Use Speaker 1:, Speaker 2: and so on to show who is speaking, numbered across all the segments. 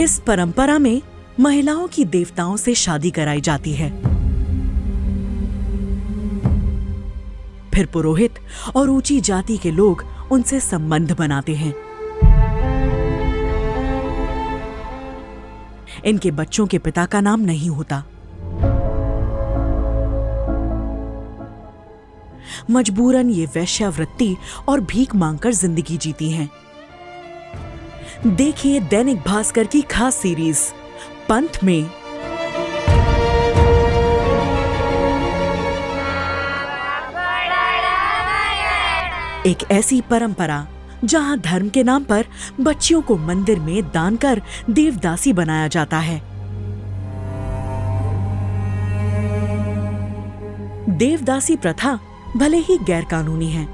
Speaker 1: इस परंपरा में महिलाओं की देवताओं से शादी कराई जाती है। फिर पुरोहित और ऊंची जाति के लोग उनसे संबंध बनाते हैं। इनके बच्चों के पिता का नाम नहीं होता। मजबूरन ये वेश्यावृत्ति और भीख मांगकर जिंदगी जीती हैं। देखिए दैनिक भास्कर की खास सीरीज पंथ में। एक ऐसी परंपरा जहां धर्म के नाम पर बच्चियों को मंदिर में दान कर देवदासी बनाया जाता है। देवदासी प्रथा भले ही गैरकानूनी है,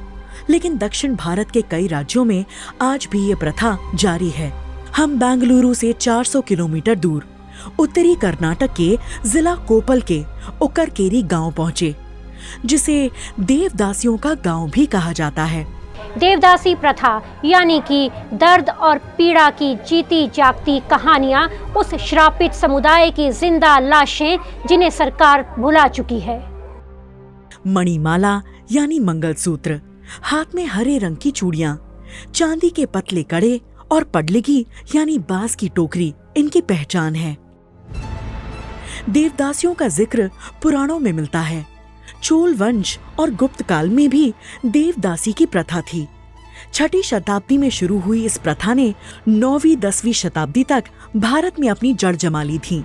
Speaker 1: लेकिन दक्षिण भारत के कई राज्यों में आज भी ये प्रथा जारी है। हम बेंगलुरु से 400 किलोमीटर दूर उत्तरी कर्नाटक के जिला कोपल के उक्करकेरी गांव पहुंचे, जिसे देवदासियों का गांव भी कहा जाता है।
Speaker 2: देवदासी प्रथा यानी कि दर्द और पीड़ा की जीती जागती कहानियां, उस श्रापित समुदाय की जिंदा लाशें जिन्हें सरकार भुला चुकी है।
Speaker 1: मणिमाला यानी मंगलसूत्र, हाथ में हरे रंग की चूड़ियां, चांदी के पतले कड़े और पडलिगी यानी बांस की टोकरी इनकी पहचान है। देवदासियों का जिक्र पुराणों में मिलता है। चोल वंश और गुप्त काल में भी देवदासी की प्रथा थी। 6ठी शताब्दी में शुरू हुई इस प्रथा ने 9वीं 10वीं शताब्दी तक भारत में अपनी जड़ जमा ली थी।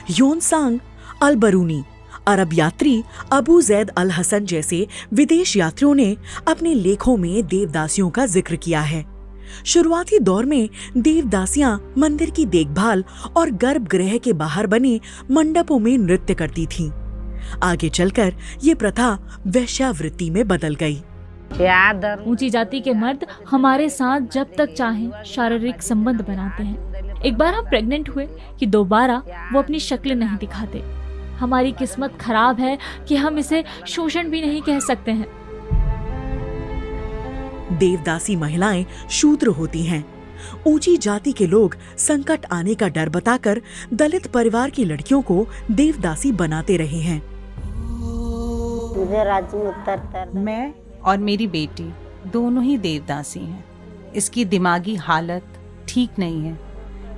Speaker 1: योनसांग अल-बरूनी, अरब यात्री अबू जैद अल हसन जैसे विदेश यात्रियों ने अपने लेखों में देवदासियों का जिक्र किया है। शुरुआती दौर में देवदासियां मंदिर की देखभाल और गर्भगृह के बाहर बने मंडपों में नृत्य करती थीं। आगे चलकर ये प्रथा वेश्यावृत्ति में बदल गई।
Speaker 3: ऊंची जाति के मर्द हमारे साथ जब तक चाहें शारीरिक संबंध बनाते हैं। एक बार हम प्रेग्नेंट हुए कि दोबारा वो अपनी शक्ल नहीं दिखाते। हमारी किस्मत खराब है कि हम इसे शोषण भी नहीं कह सकते हैं।
Speaker 1: देवदासी महिलाएं शूद्र होती हैं। ऊंची जाति के लोग संकट आने का डर बताकर दलित परिवार की लड़कियों को देवदासी बनाते रहे हैं।
Speaker 4: मैं और मेरी बेटी दोनों ही देवदासी हैं। इसकी दिमागी हालत ठीक नहीं है।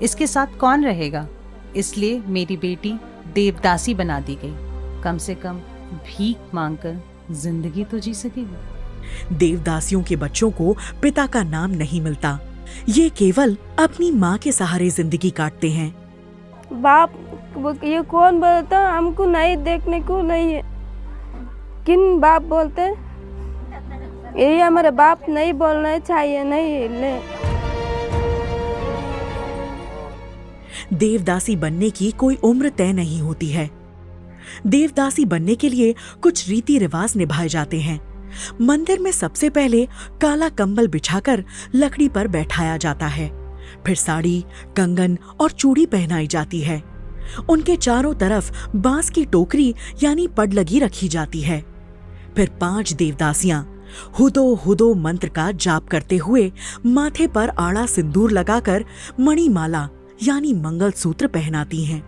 Speaker 4: इसके साथ कौन रहेगा? इसलिए मेरी बेटी देवदासी बना दी गई। कम से कम भीख मांगकर जिंदगी तो जी सकेगी।
Speaker 1: देवदासियों के बच्चों को पिता का नाम नहीं मिलता। ये केवल अपनी माँ के सहारे जिंदगी काटते हैं।
Speaker 5: बाप ये कौन बोलता, हमको नहीं देखने को नहीं है। किन बाप बोलते? ये हमारे बाप नहीं बोलना चाहिए, नहीं ले।
Speaker 1: देवदासी बनने की कोई उम्र तय नहीं होती है। देवदासी बनने के लिए कुछ रीति रिवाज निभाए जाते हैं। मंदिर में सबसे पहले काला कंबल बिछाकर लकड़ी पर बैठाया जाता है। फिर साड़ी, कंगन और चूड़ी पहनाई जाती है। उनके चारों तरफ बांस की टोकरी यानी पडलगी रखी जाती है। फिर 5 देवदासियां हुदो हुदो मंत्र का जाप करते हुए माथे पर आड़ा सिंदूर लगाकर मणिमाला यानी मंगलसूत्र पहनाती हैं,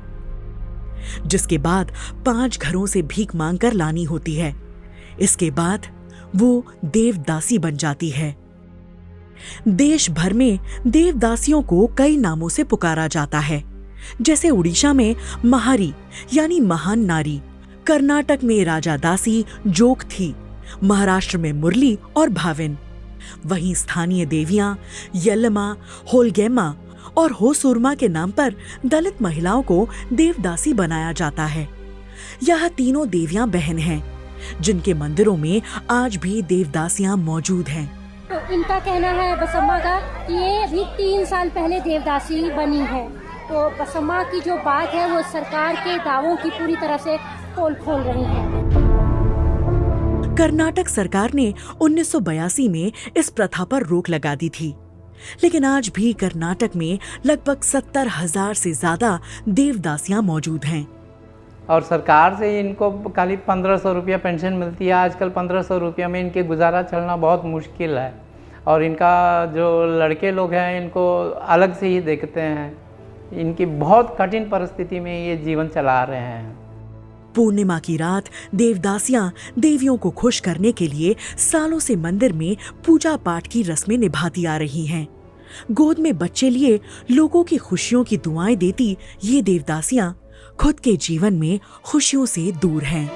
Speaker 1: जिसके बाद 5 घरों से भीख मांगकर लानी होती है। इसके बाद वो देवदासी बन जाती है। देश भर में देवदासियों को कई नामों से पुकारा जाता है, जैसे उड़ीसा में महारी यानी महान नारी, कर्नाटक में राजा दासी जोक थी, महाराष्ट्र में मुरली और भाविन। वहीं स्थानीय देवियां यल्लमा, होलगेमा और होसुरमा के नाम पर दलित महिलाओं को देवदासी बनाया जाता है। यह तीनों देवियां बहन हैं, जिनके मंदिरों में आज भी देवदासियां मौजूद हैं।
Speaker 2: तो इनका कहना है बसम्मा का कि ये अभी 3 साल पहले देवदासी बनी है। तो बसम्मा की जो बात है वो सरकार के दावों की पूरी तरह से पोल खोल रही है।
Speaker 1: कर्नाटक सरकार ने 1982 में इस प्रथा पर रोक लगा दी थी, लेकिन आज भी कर्नाटक में लगभग 70,000 से ज्यादा देवदासियां मौजूद हैं।
Speaker 6: और सरकार से इनको खाली 1500 रुपया पेंशन मिलती है। आजकल 1500 रुपया में इनके गुजारा चलना बहुत मुश्किल है। और इनका जो लड़के लोग हैं इनको अलग से ही देखते हैं। इनकी बहुत कठिन परिस्थिति में ये जीवन चला रहे हैं।
Speaker 1: पूर्णिमा की रात देवदासियां देवियों को खुश करने के लिए सालों से मंदिर में पूजा पाठ की रस्में निभाती आ रही हैं। गोद में बच्चे लिए लोगों की खुशियों की दुआएं देती ये देवदासियां खुद के जीवन में खुशियों से दूर हैं।